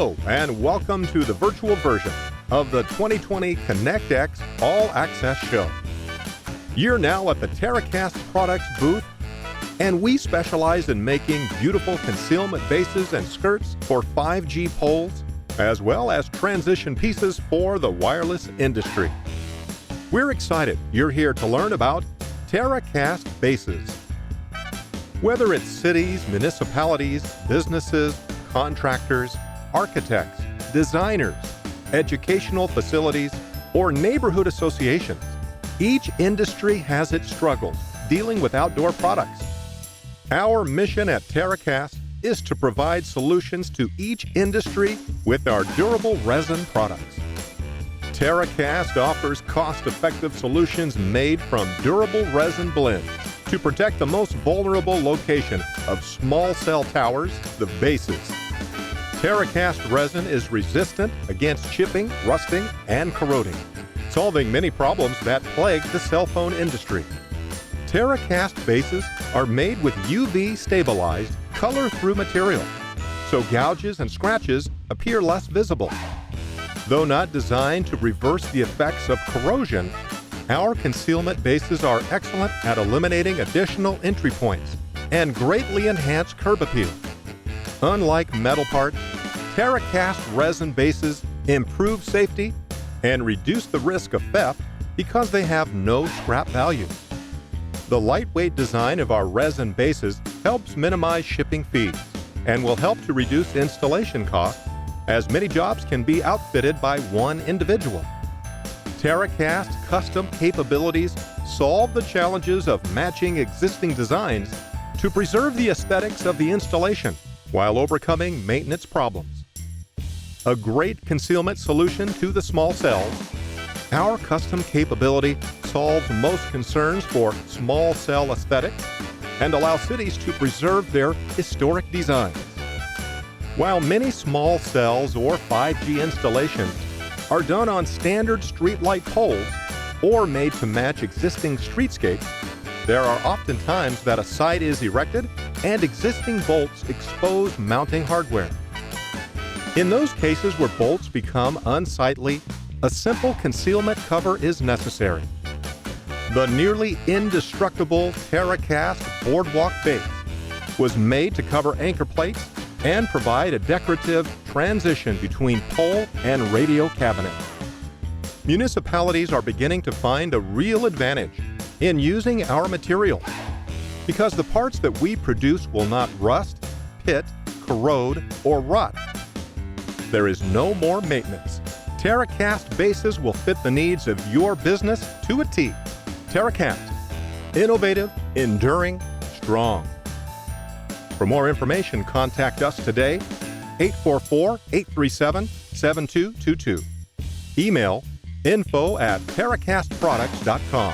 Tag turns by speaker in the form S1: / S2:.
S1: Hello, and welcome to the virtual version of the 2020 ConnectX All Access Show. You're now at the TerraCast Products booth, and we specialize in making beautiful concealment bases and skirts for 5G poles, as well as transition pieces for the wireless industry. We're excited you're here to learn about TerraCast bases. Whether it's cities, municipalities, businesses, contractors, architects, designers, educational facilities, or neighborhood associations, each industry has its struggles dealing with outdoor products. Our mission at TerraCast is to provide solutions to each industry with our durable resin products. TerraCast offers cost-effective solutions made from durable resin blends to protect the most vulnerable location of small cell towers, the bases. TerraCast resin is resistant against chipping, rusting, and corroding, solving many problems that plague the cell phone industry. TerraCast bases are made with UV-stabilized, color-through material, so gouges and scratches appear less visible. Though not designed to reverse the effects of corrosion, our concealment bases are excellent at eliminating additional entry points and greatly enhance curb appeal. Unlike metal parts, TerraCast resin bases improve safety and reduce the risk of theft because they have no scrap value. The lightweight design of our resin bases helps minimize shipping fees and will help to reduce installation costs, as many jobs can be outfitted by one individual. TerraCast custom capabilities solve the challenges of matching existing designs to preserve the aesthetics of the installation while overcoming maintenance problems. A great concealment solution to the small cells, our custom capability solves most concerns for small cell aesthetics and allows cities to preserve their historic designs. While many small cells or 5G installations are done on standard streetlight poles or made to match existing streetscapes, there are often times that a site is erected and existing bolts expose mounting hardware. In those cases where bolts become unsightly, a simple concealment cover is necessary. The nearly indestructible TerraCast Boardwalk base was made to cover anchor plates and provide a decorative transition between pole and radio cabinet. Municipalities are beginning to find a real advantage in using our material because the parts that we produce will not rust, pit, corrode, or rot. There is no more maintenance. TerraCast bases will fit the needs of your business to a T. TerraCast. Innovative, enduring, strong. For more information, contact us today, 844-837-7222. Email info@terracastproducts.com.